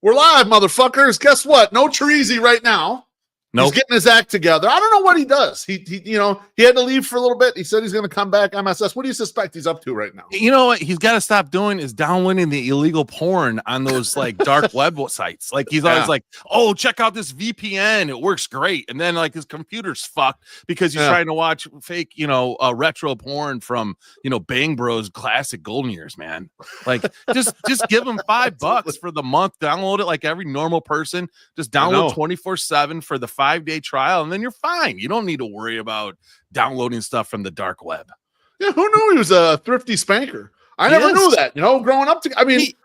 We're live, motherfuckers. Guess what? No Teresi right now. Nope. He's getting his act together. I don't know what he does. He had to leave for a little bit. He said he's going to come back. MSS. What do you suspect he's up to right now? You know what he's got to stop doing is downloading the illegal porn on those like dark web sites. Like he's always like, oh, check out this VPN. It works great. And then like his computer's fucked because he's trying to watch fake, retro porn from, Bang Bros classic golden years, man. Like just give him $5 for the month. Download it like every normal person. Just download 24/7 for the 5-day trial, and then you're fine. You don't need to worry about downloading stuff from the dark web. Yeah, who knew he was a thrifty spanker? I never knew that. Growing up,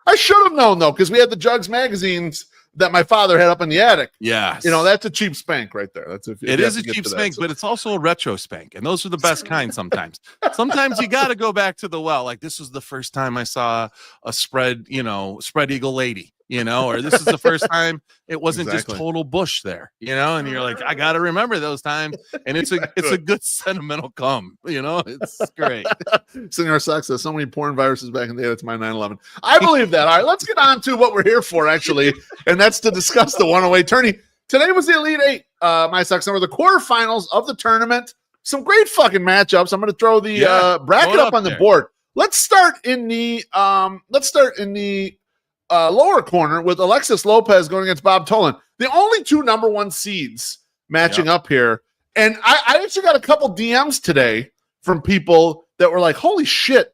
I should have known though, because we had the Jugs magazines that my father had up in the attic. Yes, that's a cheap spank right there. It is a cheap spank, but it's also a retro spank, and those are the best kind. Sometimes you got to go back to the well. Like this was the first time I saw a spread eagle lady. Or this is the first time it wasn't just total bush there, and you're like, I got to remember those times. And it's a good sentimental come, it's great. Senor Sucks says so many porn viruses back in the day. That's my 9/11. I believe that. All right, let's get on to what we're here for, actually. And that's to discuss the 108 tourney. Today was the Elite Eight, my Sucks number, the quarterfinals of the tournament. Some great fucking matchups. I'm going to throw the bracket up on the board. Let's start in the lower corner with Alexis Lopez going against Bob Tolan. The only two number one seeds matching up here. And I actually got a couple DMs today from people that were like, holy shit,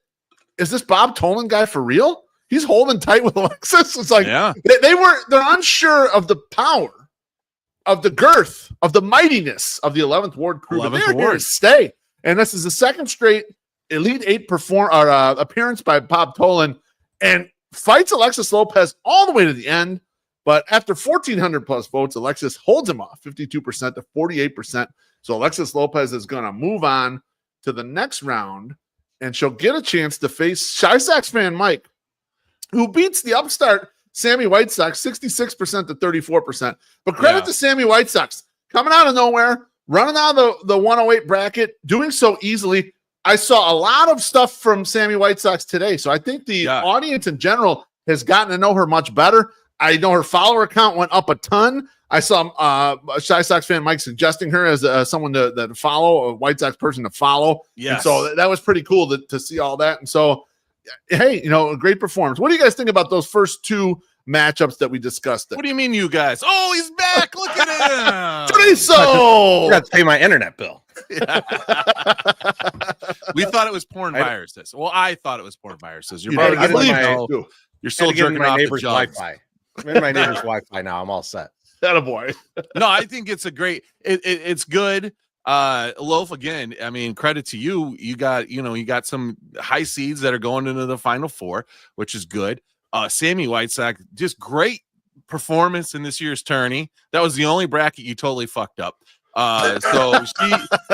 is this Bob Tolan guy for real? He's holding tight with Alexis. It's like they're unsure of the power, of the girth, of the mightiness of the 11th Ward crew. But they're here to stay. And this is the second straight Elite Eight appearance by Bob Tolan. And fights Alexis Lopez all the way to the end, but after 1,400 plus votes, Alexis holds him off 52% to 48%. So Alexis Lopez is going to move on to the next round, and she'll get a chance to face Shy Sox fan Mike, who beats the upstart Sammy White Sox 66% to 34%. But credit to Sammy White Sox coming out of nowhere, running out of the 108 bracket, doing so easily. I saw a lot of stuff from Sammy White Sox today, so I think the audience in general has gotten to know her much better. I know her follower count went up a ton. I saw Shy Sox fan Mike suggesting her as someone to follow, a White Sox person to follow. Yes. And so that was pretty cool to see all that. And so, hey, a great performance. What do you guys think about those first two matchups that we discussed? What do you mean, you guys? Oh, he's back. Look at him. Treso. I got to pay my internet bill. We thought it was porn viruses. Well, I thought it was porn viruses. You're still jerking off the Wi-Fi. I'm in my neighbor's Wi-Fi now. I'm all set. Attaboy. No, I think it's a great. It's good. Loaf again. I mean, credit to you. You got some high seeds that are going into the Final Four, which is good. Sammy White Sox, just great performance in this year's tourney. That was the only bracket you totally fucked up. So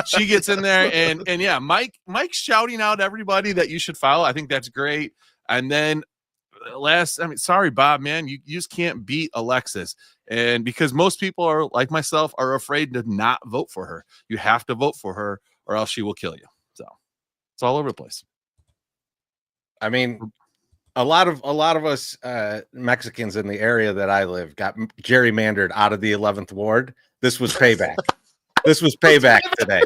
she gets in there and yeah, Mike's shouting out everybody that you should follow. I think that's great. And then sorry, Bob, man, you just can't beat Alexis. And because most people are like myself are afraid to not vote for her. You have to vote for her or else she will kill you. So it's all over the place. I mean, a lot of us Mexicans in the area that I live got gerrymandered out of the 11th Ward. This was payback. This was payback today.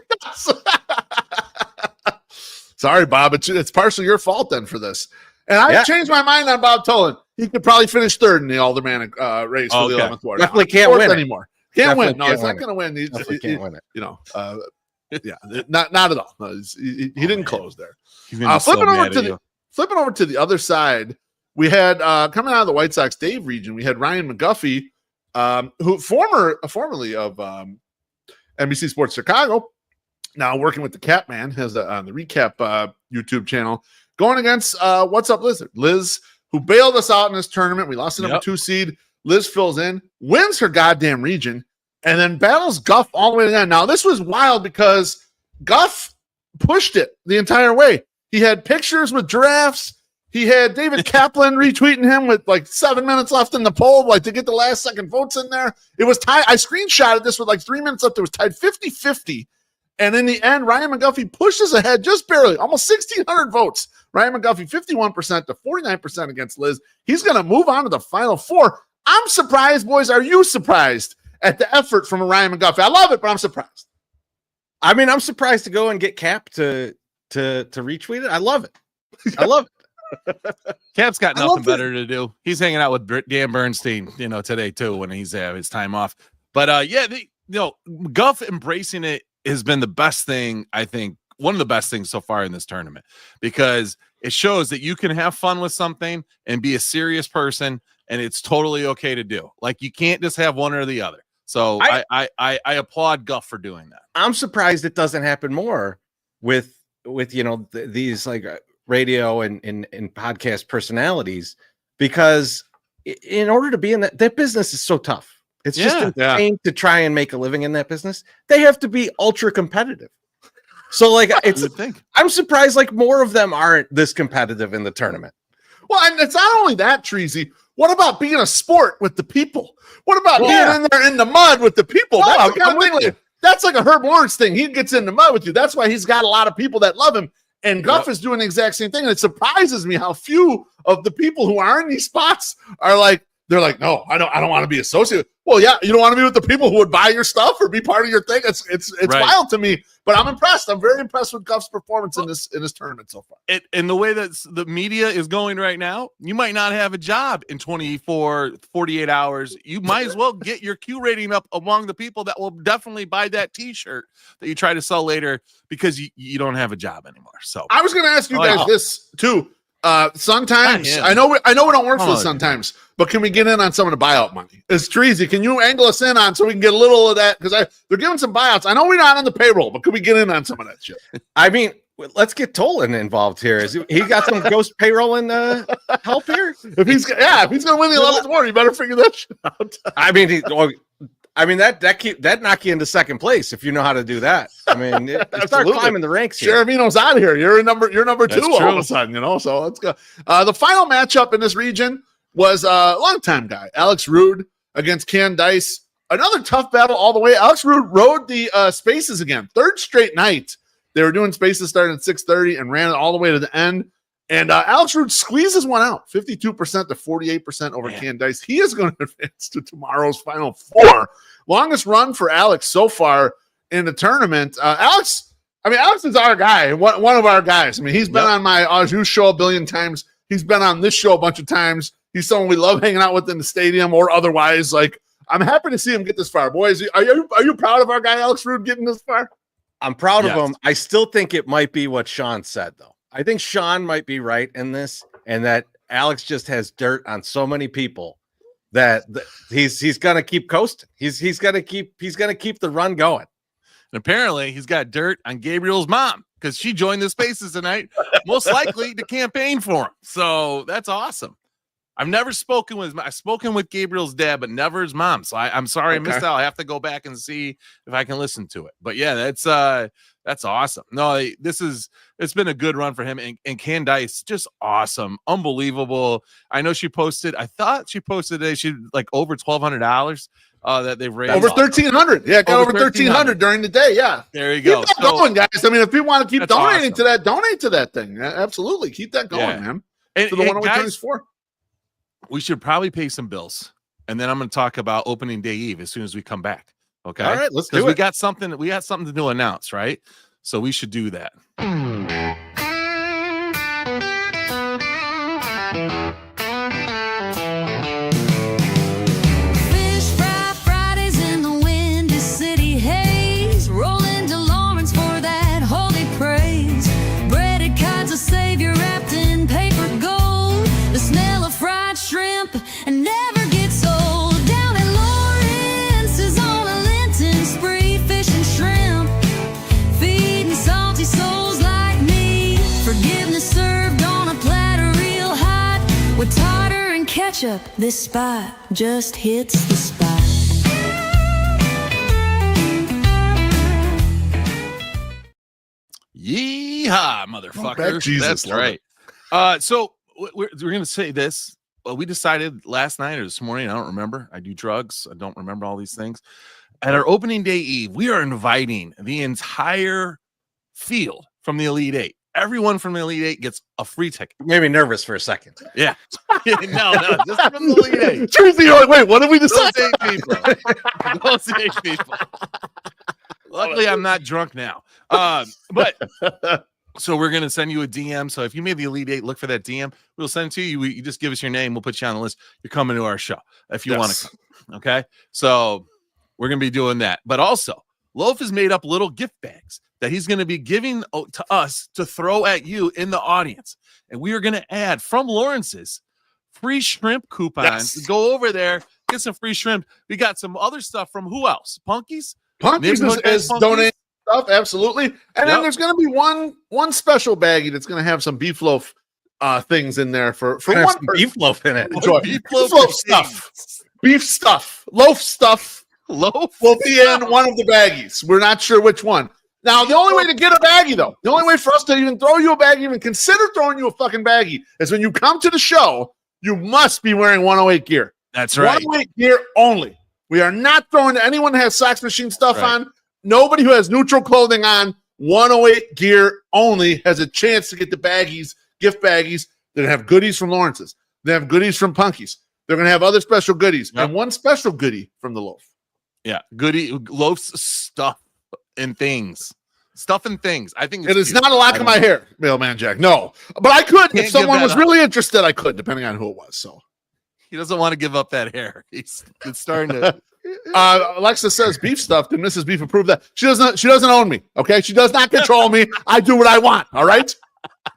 Sorry, Bob. It's partially your fault then for this. And I changed my mind on Bob Tolan. He could probably finish third in the aldermanic race for the 11th Ward. Definitely can't win anymore. Can't win. No, he's not going to win. He can't win it. Not at all. No, he didn't close there. Flipping over to the other side, we had coming out of the White Sox Dave region, we had Ryan McGuffey, who formerly of NBC Sports Chicago, now working with the Catman, has on the Recap YouTube channel, going against What's Up Liz? Liz, who bailed us out in this tournament. We lost the number 2 seed. Liz fills in, wins her goddamn region, and then battles Guff all the way to the end. Now, this was wild because Guff pushed it the entire way. He had pictures with giraffes. He had David Kaplan retweeting him with like 7 minutes left in the poll, like to get the last second votes in there. It was tied. I screenshotted this with like 3 minutes left. It was tied 50-50. And in the end, Ryan McGuffey pushes ahead just barely, almost 1,600 votes. Ryan McGuffey, 51% to 49% against Liz. He's going to move on to the Final Four. I'm surprised, boys. Are you surprised at the effort from Ryan McGuffey? I love it, but I'm surprised. I mean, I'm surprised to go and get Cap to retweet it. I love it. I love it. Cap's got nothing better to do. He's hanging out with Dan Bernstein, today too when he's his time off. But Guff embracing it has been the best thing. I think one of the best things so far in this tournament, because it shows that you can have fun with something and be a serious person, and it's totally okay to do. Like, you can't just have one or the other. So I applaud Guff for doing that. I'm surprised it doesn't happen more with these like radio and podcast personalities, because in order to be in that business is so tough. It's just insane to try and make a living in that business. They have to be ultra competitive. So like I'm surprised like more of them aren't this competitive in the tournament. Well, and it's not only that, Treasy. What about being a sport with the people? What about being in there in the mud with the people? That's the kind of thing. That's like a Herb Lawrence thing. He gets in the mud with you. That's why he's got a lot of people that love him. And Guff is doing the exact same thing. And it surprises me how few of the people who are in these spots are like, they're like, no, I don't want to be associated. Well, yeah, you don't want to be with the people who would buy your stuff or be part of your thing. It's wild to me, but I'm impressed. I'm very impressed with Guff's performance in this tournament so far. And the way that the media is going right now, you might not have a job in 48 hours. You might as well get your Q rating up among the people that will definitely buy that T-shirt that you try to sell later, because you don't have a job anymore. So I was going to ask you guys this too. Sometimes I know we don't work for this sometimes, but can we get in on some of the buyout money? Is Treasy, can you angle us in on so we can get a little of that? Because they're giving some buyouts. I know we're not on the payroll, but could we get in on some of that shit? I mean, let's get Tolan involved here. Is he got some ghost payroll and help here? If he's going to win the 11th award, you better figure that shit out. I mean, that knock you into second place if you know how to do that. I mean, start climbing the ranks here. Cheravino's out of here. You're number That's 2 true. all of a sudden, So let's go. The final matchup in this region was a longtime guy, Alex Rude against Candice. Another tough battle all the way. Alex Rude rode the spaces again. Third straight night. They were doing spaces starting at 6:30 and ran it all the way to the end. And Alex Rude squeezes one out, 52% to 48% over Candice. He is going to advance to tomorrow's Final Four. Longest run for Alex so far in the tournament. Alex is our guy, one of our guys. I mean, he's been on my Au show a billion times. He's been on this show a bunch of times. He's someone we love hanging out with in the stadium or otherwise. Like, I'm happy to see him get this far. Boys, are you proud of our guy Alex Rude getting this far? I'm proud of him. I still think it might be what Sean said, though. I think Sean might be right in this, and that Alex just has dirt on so many people that he's gonna keep coasting. He's gonna keep the run going. And apparently he's got dirt on Gabriel's mom, because she joined the spaces tonight, most likely to campaign for him. So that's awesome. I've spoken with Gabriel's dad, but never his mom. So I'm sorry I missed out. I have to go back and see if I can listen to it. But yeah, that's awesome. No, it's been a good run for him. And Candice, just awesome, unbelievable. I know I thought she posted today, she like over $1,200 that they've raised. Over 1,300. Yeah, got over 1,300 during the day. Yeah. There you go. Keep that going, guys. I mean, if people want to keep donating to that, donate to that thing. Absolutely. Keep that going, man. And, for the one guys, for. We should probably pay some bills. And then I'm going to talk about opening day eve as soon as we come back. Okay. All right, let's do it. We got something to announce, right? So we should do that. Fish fry Fridays in the Windy City haze, rolling to Lawrence for that holy praise. Breaded kinds of Savior wrapped in paper gold, the smell of fried shrimp and never gets old. Down in Lawrence is on a Lenten spree, fish and shrimp, feeding salty souls like me. Forgiveness served on a platter real hot, with tartar and ketchup. This spot just hits the spot. Yeehaw, motherfucker. Jesus, that's right. So we're going to say this. Well, we decided last night or this morning, I don't remember. I do drugs. I don't remember all these things. At our opening day eve, we are inviting the entire field from the Elite Eight. Everyone from the Elite Eight gets a free ticket. Made me nervous for a second. Yeah. no, just from the Elite Eight. Seriously, wait, what did we decide? Those 8 people. Those 8 people. Luckily, I'm not drunk now. But so we're gonna send you a DM. So if you made the Elite Eight, look for that DM. We'll send it to you. You just give us your name. We'll put you on the list. You're coming to our show if you want to come. Okay. So we're gonna be doing that. But also, Loaf has made up little gift bags that he's going to be giving to us to throw at you in the audience. And we are going to add from Lawrence's free shrimp coupons. Yes. Go over there, get some free shrimp. We got some other stuff from who else? Punkies? Punkies Neighborhood is Punkies? donating stuff, absolutely. And then there's going to be one special baggie that's going to have some beef loaf things in there for Gonna have one some person. beef loaf in it. Enjoy. Beef Beef loaf loaf stuff. Beef stuff. Loaf stuff Loaf will be in one of the baggies. We're not sure which one. Now, the only way to get a baggie, though, the only way for us to even throw you a baggie, even consider throwing you a fucking baggie, is when you come to the show, you must be wearing 108 gear. That's right. 108 gear only. We are not throwing to anyone who has Sox Machine stuff Right. on. Nobody who has neutral clothing on, 108 gear only, has a chance to get the baggies, gift baggies that have goodies from Lawrence's. They have goodies from Punkies. They're going to have other special goodies. Yep. And one special goodie from the Loaf. Yeah. Goody Loaf's stuff and things. Stuff and things. I think It is cute. not a lock of my hair, Mailman Jack. No. But I could, Can't if someone give that was up. really interested, I could, depending on who it was. So He doesn't want to give up that hair. It's starting to. Alexa says beef stuff. Did Mrs. Beef approve that? She doesn't own me. Okay. She does not control me. I do what I want. All right.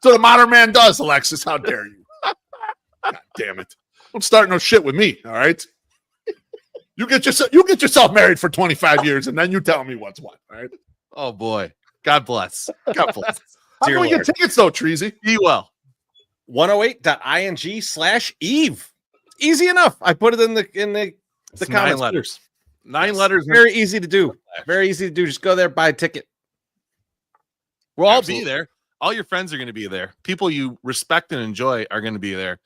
So the modern man does, Alexis. How dare you? God damn it. Don't start no shit with me. All right. You get yourself married for 25 years and then you tell me what's what. All right. Oh boy. God bless. God bless. How Dear can we Lord. get tickets though, Treasy? Be well. 108.ing/Eve. Easy enough. I put it in the It's 9 comments. letters. 9 letters. Very easy to do. Very easy to do. Just go there, buy a ticket. We'll all Absolutely. be there. All your friends are going to be there. People you respect and enjoy are going to be there.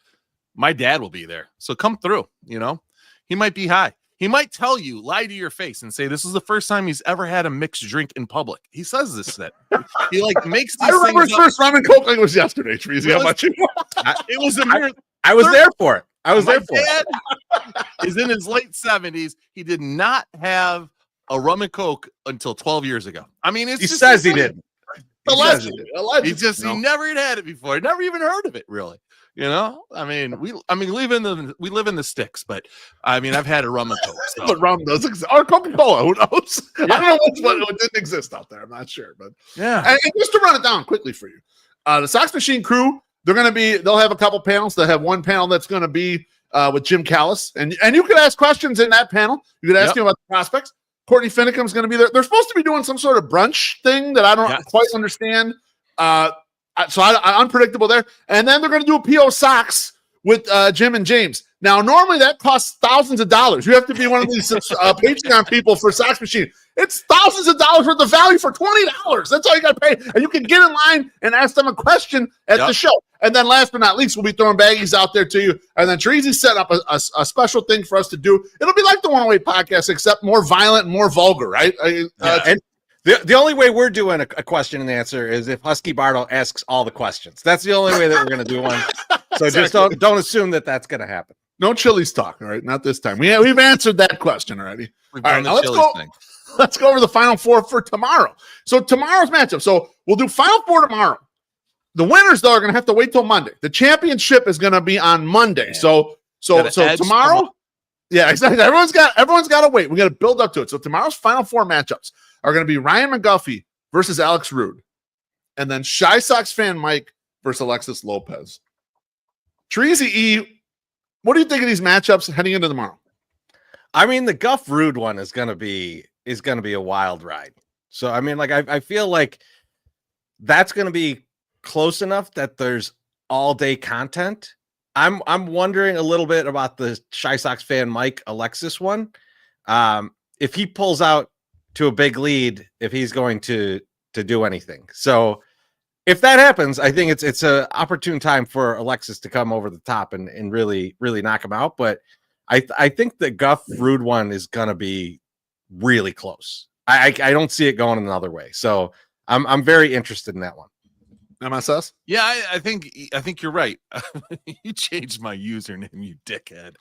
My dad will be there. So come through, you know. He might be high. He might tell you, lie to your face and say this is the first time he's ever had a mixed drink in public. He says this shit. He like makes these I remember things his up. first rum and coke like it was yesterday, Treasy. How Really? much you It was a mere I was there for it. I was My there for it. dad is in his late 70s. He did not have a rum and coke until 12 years ago. I mean, it's He just says he insane. didn't. Allegedly. He never had had it before. Never even heard of it, really. You know, I mean, we live in the sticks, but I mean, I've had a rum and coke. So. The rum does exist. Or Coca-Cola, who knows? I don't know what didn't exist out there. I'm not sure. But Yeah, and just to run it down quickly for you, the Sox Machine crew, they'll have a couple panels. They'll have one panel that's going to be with Jim Callis. And you could ask questions in that panel. You could ask him about the prospects. Courtney Finicum's going to be there. They're supposed to be doing some sort of brunch thing that I don't quite understand. So I unpredictable there. And then they're going to do a PO Sox with Jim and James. Now, normally that costs thousands of dollars. You have to be one of these Patreon people for Sox Machine. It's thousands of dollars worth of value for $20. That's all you got to pay. And you can get in line and ask them a question at the show. And then last but not least, we'll be throwing baggies out there to you. And then Treasy set up a special thing for us to do. It'll be like the 108 podcast, except more violent and more vulgar, right? And the only way we're doing a question and answer is if Husky Bartle asks all the questions. That's the only way that we're going to do one. So just don't assume that that's going to happen. No Chili's talk, all right? Not this time. We've answered that question already. we've All done right, the now Chili's thing. Let's go over the Final Four for tomorrow. So tomorrow's matchup. So we'll do Final Four tomorrow. The winners, though, are going to have to wait till Monday. The championship is going to be on Monday. Man. So Gotta tomorrow, yeah, exactly. Everyone's got to wait. We got to build up to it. So tomorrow's Final Four matchups are going to be Ryan McGuffey versus Alex Rude, and then Shy Sox fan Mike versus Alexis Lopez. Treasy E, what do you think of these matchups heading into tomorrow? I mean, the Guff Rude one is going to be a wild ride. So I mean, like I feel like that's going to be close enough that there's all day content. I'm wondering a little bit about the Shy Sox fan Mike Alexis one. If he pulls out to a big lead, if he's going to do anything. So if that happens, I think it's an opportune time for Alexis to come over the top and really knock him out. But I think the Guff Rude one is going to be really close. I don't see it going another way. So I'm very interested in that one. MSS. Yeah, I think you're right. You changed my username, you dickhead.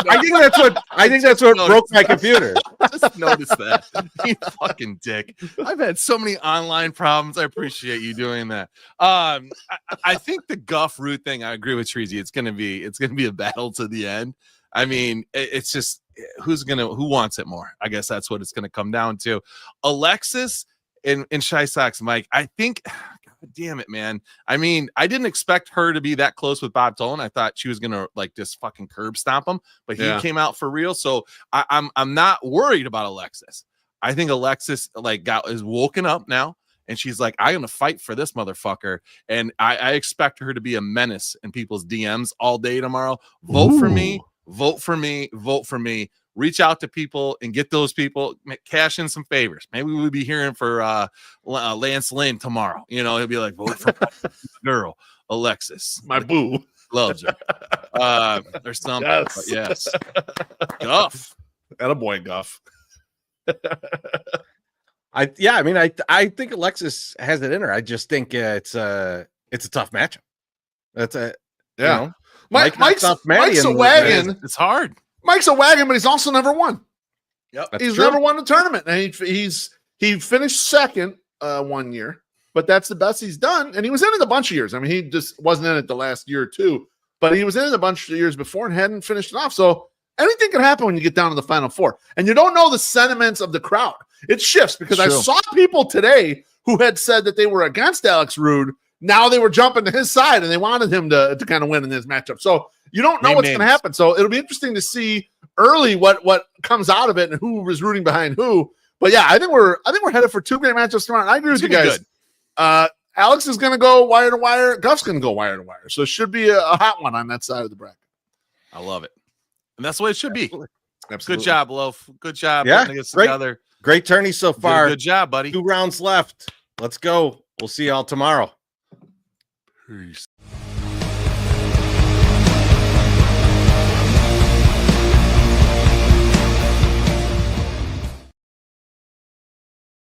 I think that's what broke my computer. Just noticed that. You fucking dick. I've had so many online problems. I appreciate you doing that. I think the Guff Root thing, I agree with Treasy. It's gonna be a battle to the end. I mean, it's just who wants it more? I guess that's what it's gonna come down to. Alexis and Shy Sox Mike, I think, God damn it, man. I mean, I didn't expect her to be that close with Bob Tolan. I thought she was gonna like just fucking curb stomp him, but he came out for real. So I'm not worried about Alexis. I think Alexis is woken up now, and she's like, I'm gonna fight for this motherfucker, and I expect her to be a menace in people's DMs all day tomorrow. Vote for me. Vote for me. Vote for me. Reach out to people and get those people, cash in some favors. Maybe we'll be hearing for Lance Lynn tomorrow. You know, he'll be like, vote for girl, Alexis. My boo. Loves her. Or something. Yes. Yes. Guff. Attaboy, Guff. I think Alexis has it in her. I just think it's a tough matchup. That's a you know, Mike's a Maddie wagon. It's hard. Mike's a wagon, but he's also never won. Yep. He's never won a tournament, and he finished second 1 year, but that's the best he's done. And he was in it a bunch of years. I mean, he just wasn't in it the last year or two, but he was in it a bunch of years before and hadn't finished it off. So anything can happen when you get down to the Final Four, and you don't know the sentiments of the crowd. It shifts because I saw people today who had said that they were against Alex Rude. Now they were jumping to his side, and they wanted him to kind of win in this matchup. So you don't know what's going to happen. So it'll be interesting to see early what comes out of it and who is rooting behind who. But yeah, I think we're headed for two great matchups tomorrow. And I agree with you guys. Alex is going to go wire to wire. Guff's going to go wire to wire. So it should be a hot one on that side of the bracket. I love it, and that's the way it should be. Absolutely. Good job, Loaf. Good job putting this great. together. Great tourney so far. Good job, buddy. 2 rounds left. Let's go. We'll see y'all tomorrow. Peace.